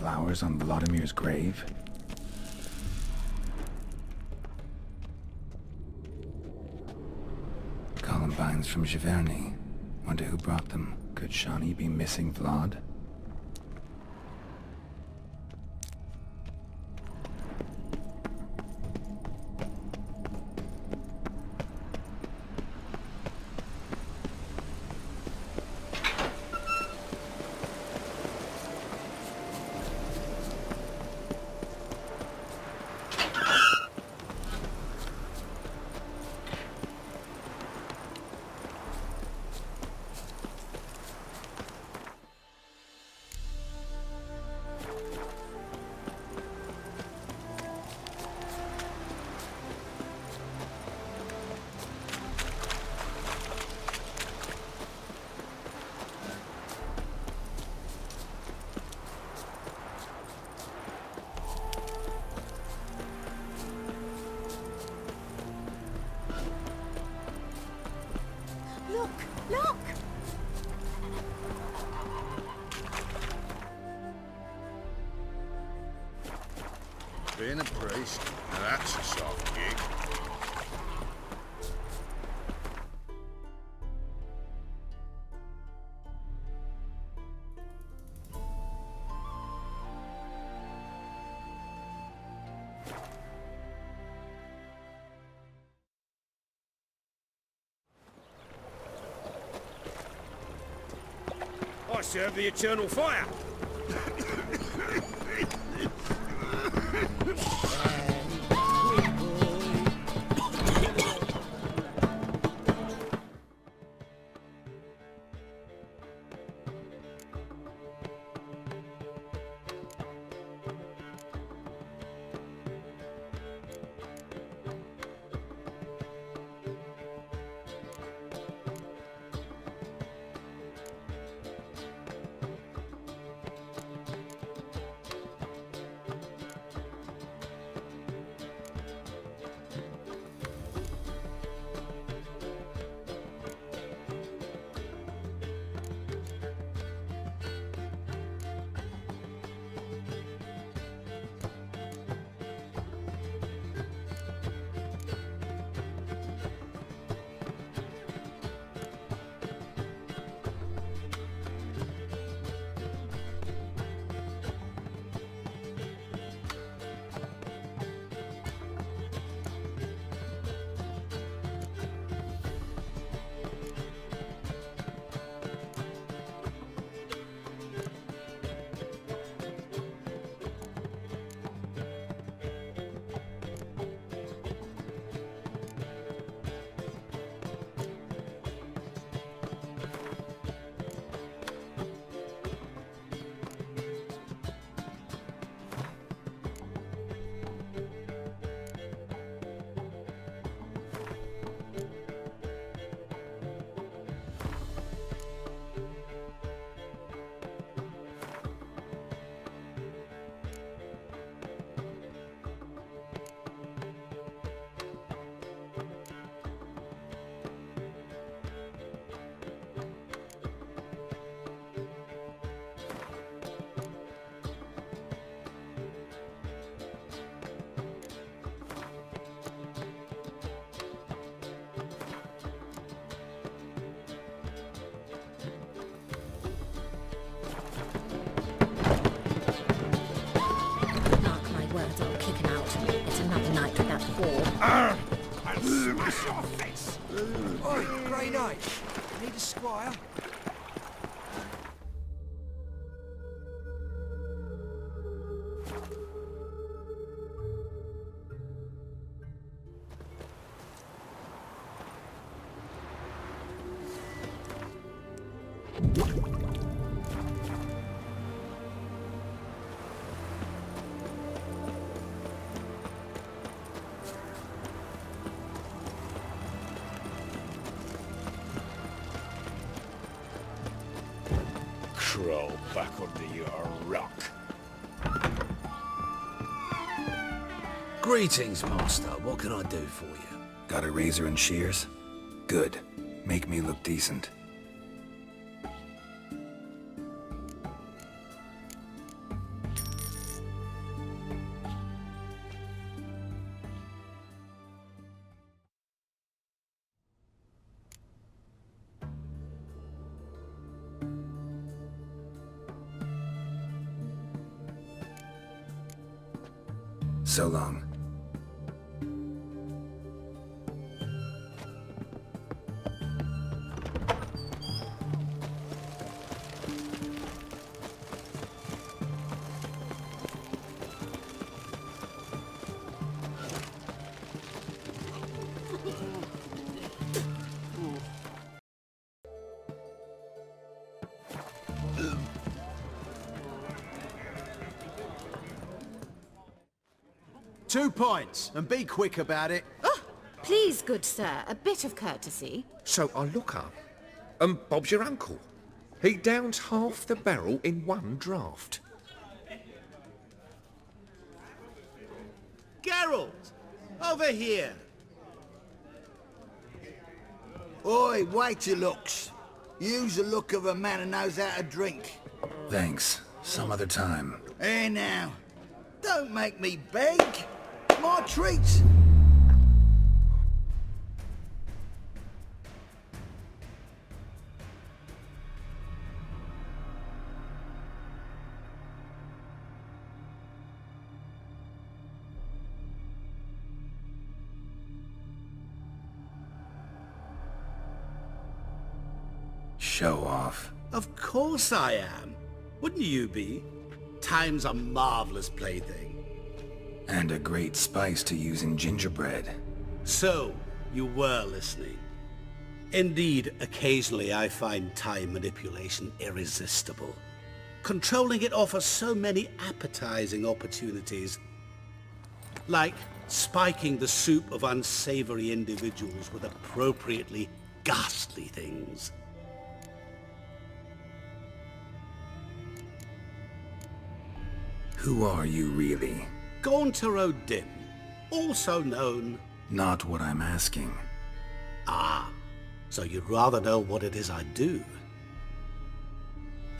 flowers on Vladimir's grave? Columbines from Giverny. Wonder who brought them. Could Shawnee be missing Vlad? Look! Being a priest, now that's a soft gig. I serve the eternal fire. Smash your face! Oi, Grey Knight. Need a squire? Crawl back under your rock. Greetings, Master. What can I do for you? Got a razor and shears? Good. Make me look decent. So long. Two pints, and be quick about it. Oh, please, good sir, a bit of courtesy. So I look up, and Bob's your uncle. He downs half the barrel in one draught. Geralt! Over here! Oi, wait your looks. Use the look of a man who knows how to drink. Thanks. Some other time. Here now. Don't make me beg. My treat. Show off. Of course I am. Wouldn't you be? Time's a marvelous plaything. And a great spice to use in gingerbread. So, you were listening. Indeed, occasionally I find time manipulation irresistible. Controlling it offers so many appetizing opportunities. Like spiking the soup of unsavory individuals with appropriately ghastly things. Who are you really? Gaunter O'Dim, also known... Not what I'm asking. Ah, so you'd rather know what it is I do.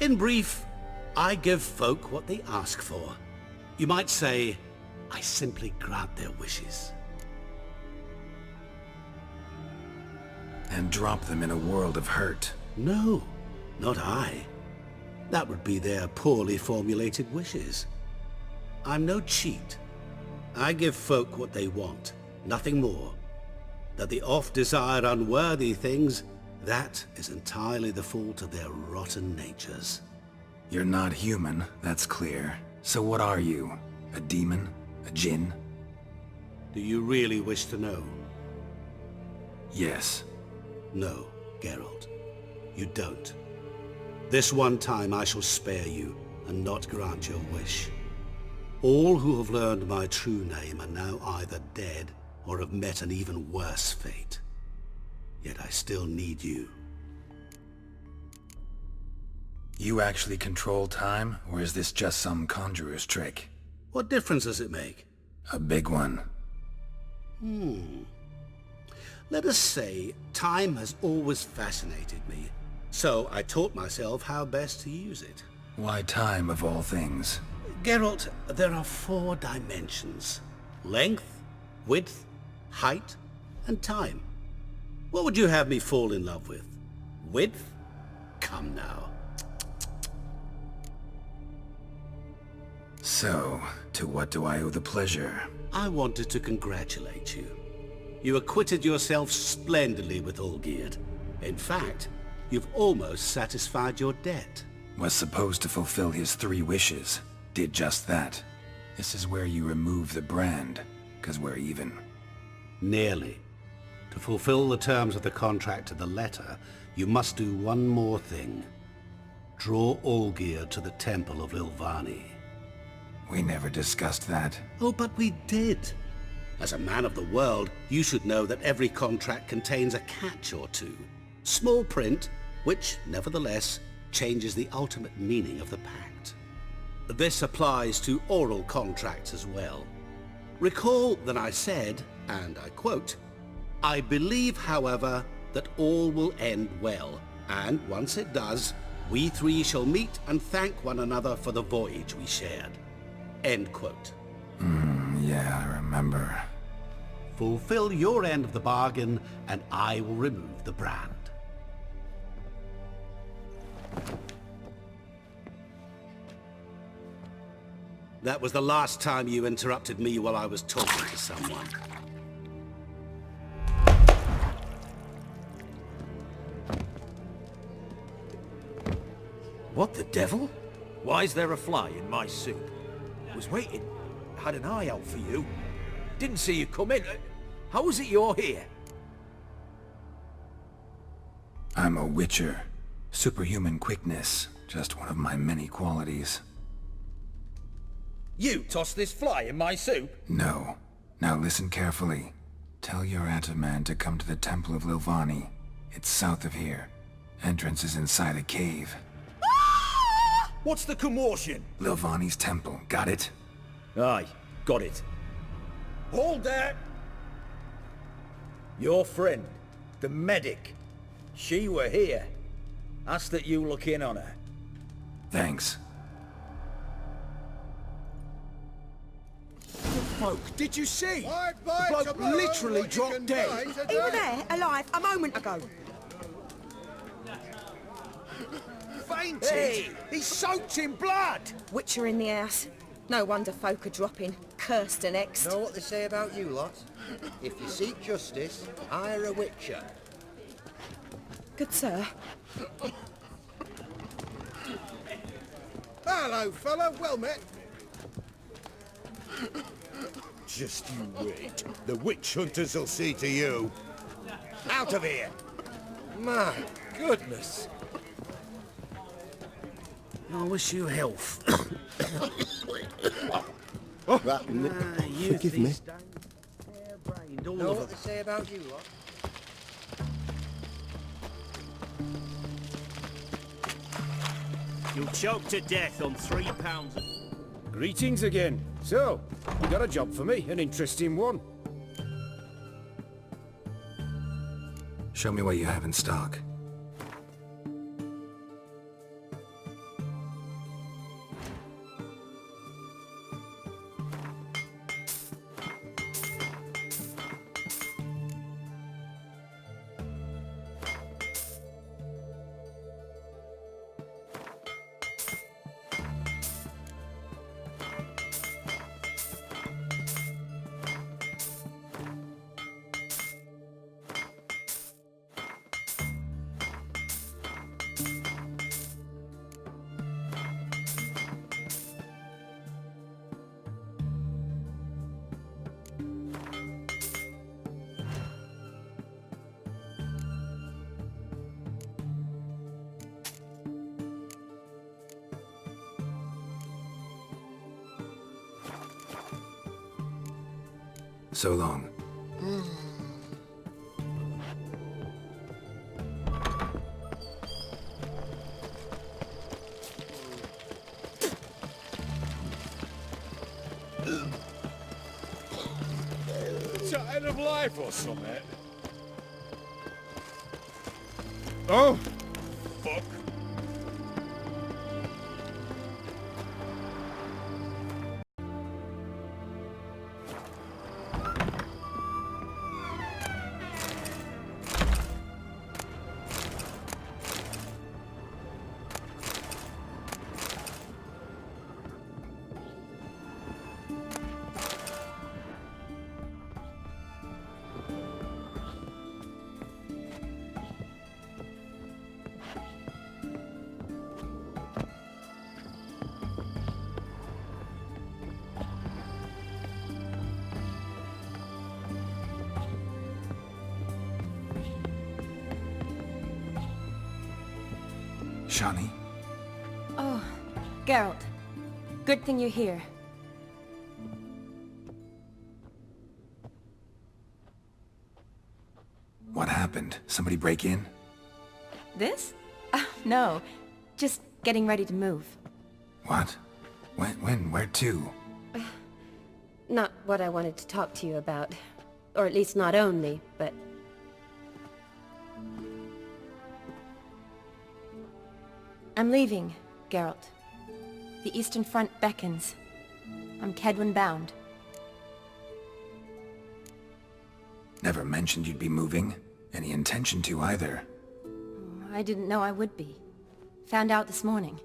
In brief, I give folk what they ask for. You might say, I simply grant their wishes. And drop them in a world of hurt. No, not I. That would be their poorly formulated wishes. I'm no cheat. I give folk what they want, nothing more. That they oft desire unworthy things, that is entirely the fault of their rotten natures. You're not human, that's clear. So what are you? A demon? A djinn? Do you really wish to know? Yes. No, Geralt. You don't. This one time I shall spare you and not grant your wish. All who have learned my true name are now either dead or have met an even worse fate. Yet I still need you. You actually control time, or is this just some conjurer's trick? What difference does it make? A big one. Let us say time has always fascinated me, so I taught myself how best to use it. Why time of all things? Geralt, there are 4 dimensions. Length, width, height, and time. What would you have me fall in love with? Width? Come now. So, to what do I owe the pleasure? I wanted to congratulate you. You acquitted yourself splendidly with Olgierd. In fact, you've almost satisfied your debt. Was supposed to fulfill his 3 wishes. Did just that. This is where you remove the brand, 'cause we're even. Nearly. To fulfill the terms of the contract to the letter, you must do one more thing. Draw Olgierd to the Temple of Ilvani. We never discussed that. Oh, but we did. As a man of the world, you should know that every contract contains a catch or two. Small print, which, nevertheless, changes the ultimate meaning of the pact. This applies to oral contracts as well. Recall that I said, and I quote, "I believe, however, that all will end well, and once it does, we 3 shall meet and thank one another for the voyage we shared." End quote. Yeah, I remember. Fulfill your end of the bargain, and I will remove the brand. That was the last time you interrupted me while I was talking to someone. What the devil? Why is there a fly in my soup? Was waiting. Had an eye out for you. Didn't see you come in. How is it you're here? I'm a witcher. Superhuman quickness. Just one of my many qualities. You tossed this fly in my soup? No. Now listen carefully. Tell your Ataman to come to the Temple of Lilvani. It's south of here. Entrance is inside a cave. What's the commotion? Lilvani's temple. Got it? Aye, got it. Hold there! Your friend, the medic. She were here. Ask that you look in on her. Thanks. Folk, did you see? Bye-bye, The bloke tomorrow, literally what you dropped can dead. buy today. He was there, alive, a moment ago. Fainted? Hey, he's soaked in blood! Witcher in the house. No wonder folk are dropping. Cursed and exed. Know what they say about you lot? If you seek justice, hire a witcher. Good sir. Hello, fella. Well met. Just you wait. The witch hunters will see to you. Out of here! My goodness. I wish you health. Forgive me. All Know of what them. they say about you lot? You'll choke to death on £3. Greetings again. So, you got a job for me, an interesting one. Show me what you have in stock. So long. Tired of life or something? Oh! Fuck. Shani? Oh, Geralt. Good thing you're here. What happened? Somebody break in? This? No. Just getting ready to move. What? When? Where to? Not what I wanted to talk to you about. Or at least not only, but... I'm leaving, Geralt. The Eastern Front beckons. I'm Kedwin bound. Never mentioned you'd be moving. Any intention to either. I didn't know I would be. Found out this morning.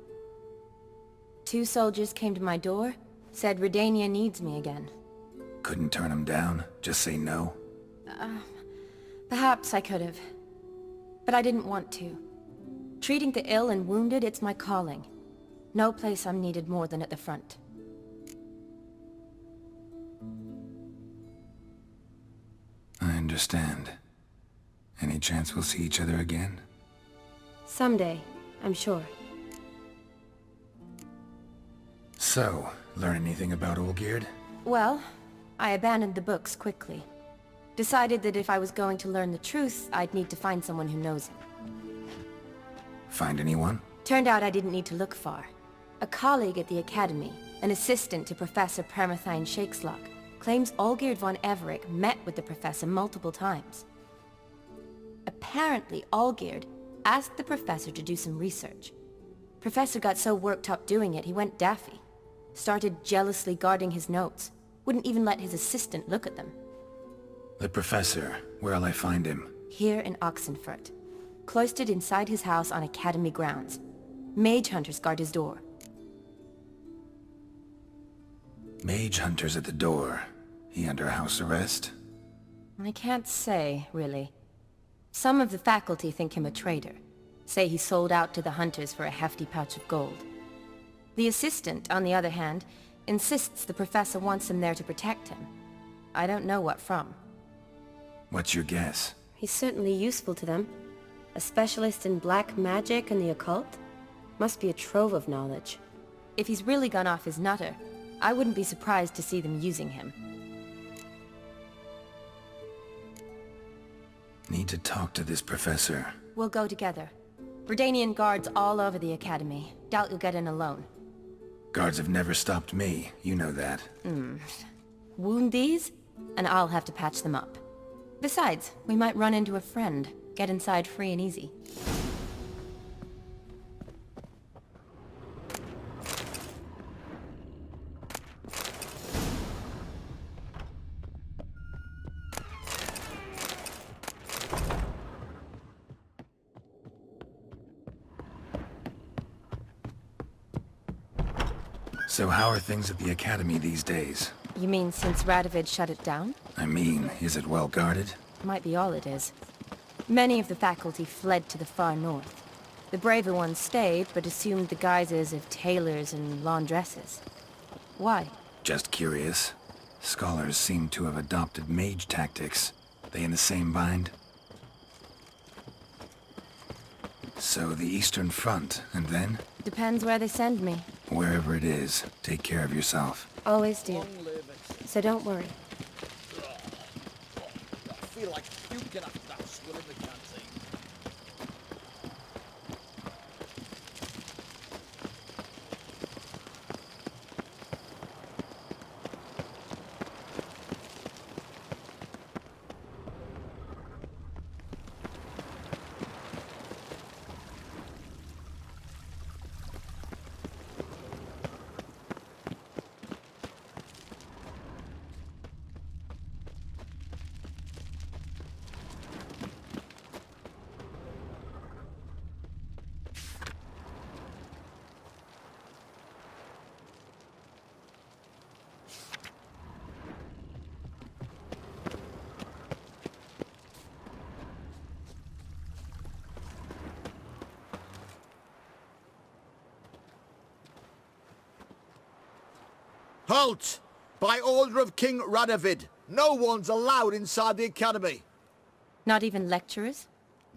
2 soldiers came to my door, Said Redania needs me again. Couldn't turn him down? Just say no? Perhaps I could have. But I didn't want to. Treating the ill and wounded, it's my calling. No place I'm needed more than at the front. I understand. Any chance we'll see each other again? Someday, I'm sure. So, learn anything about Olgierd? Well, I abandoned the books quickly. Decided that if I was going to learn the truth, I'd need to find someone who knows him. Find anyone? Turned out I didn't need to look far. A colleague at the Academy, an assistant to Professor Permathine Shakeslok, claims Olgierd von Everec met with the professor multiple times. Apparently, Olgierd asked the professor to do some research. Professor got so worked up doing it, he went daffy. Started jealously guarding his notes. Wouldn't even let his assistant look at them. The professor. Where'll I find him? Here in Oxenfurt. Cloistered inside his house on Academy grounds. Mage hunters guard his door. Mage hunters at the door. He under house arrest? I can't say, really. Some of the faculty think him a traitor. Say he sold out to the hunters for a hefty pouch of gold. The assistant, on the other hand, insists the professor wants him there to protect him. I don't know what from. What's your guess? He's certainly useful to them. A specialist in black magic and the occult? Must be a trove of knowledge. If he's really gone off his nutter, I wouldn't be surprised to see them using him. Need to talk to this professor. We'll go together. Redanian guards all over the Academy. Doubt you'll get in alone. Guards have never stopped me, you know that. Wound these, and I'll have to patch them up. Besides, we might run into a friend. Get inside free and easy. So how are things at the Academy these days? You mean since Radovid shut it down? I mean, is it well guarded? Might be all it is. Many of the faculty fled to the far north. The braver ones stayed, but assumed the guises of tailors and laundresses. Why? Just curious. Scholars seem to have adopted mage tactics. They in the same bind? So the Eastern Front, and then? Depends where they send me. Wherever it is, take care of yourself. Always do. So don't worry. I feel like puking after that swill in the canteen. Halt! By order of King Radovid, no one's allowed inside the Academy. Not even lecturers?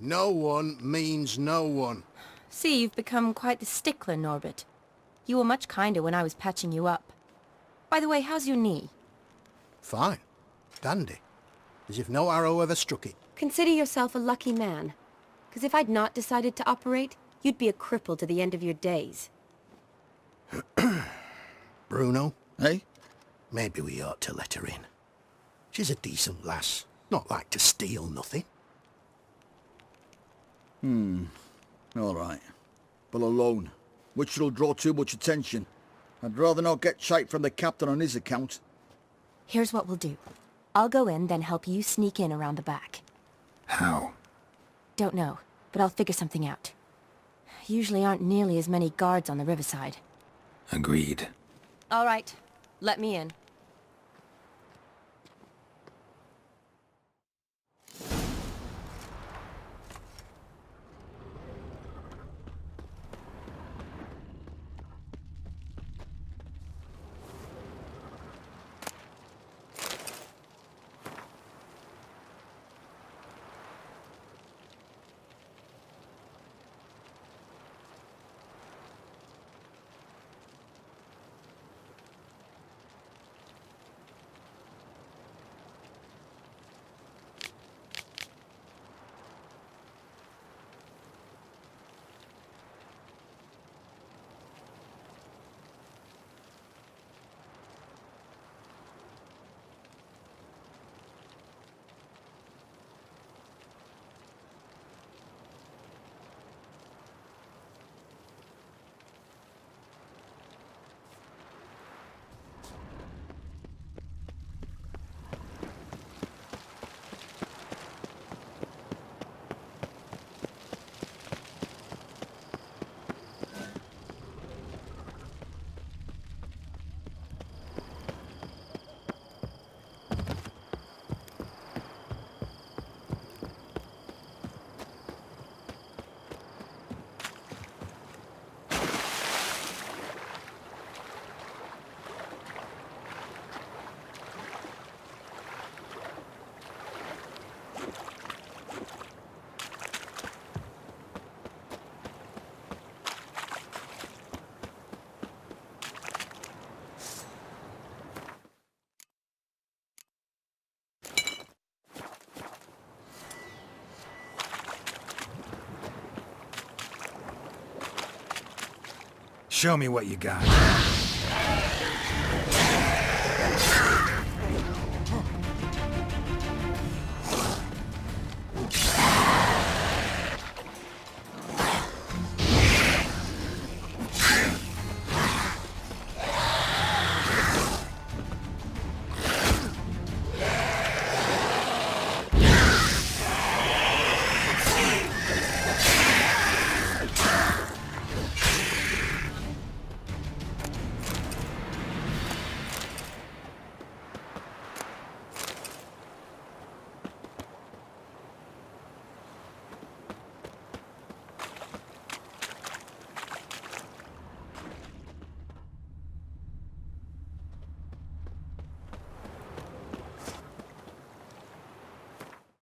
No one means no one. See, you've become quite the stickler, Norbert. You were much kinder when I was patching you up. By the way, how's your knee? Fine. Dandy. As if no arrow ever struck it. Consider yourself a lucky man. Because if I'd not decided to operate, you'd be a cripple to the end of your days. Bruno? Eh? Maybe we ought to let her in. She's a decent lass. Not like to steal nothing. All right. But alone, which will draw too much attention. I'd rather not get shite from the captain on his account. Here's what we'll do. I'll go in, then help you sneak in around the back. How? Don't know, but I'll figure something out. Usually aren't nearly as many guards on the riverside. Agreed. All right. Let me in. Show me what you got.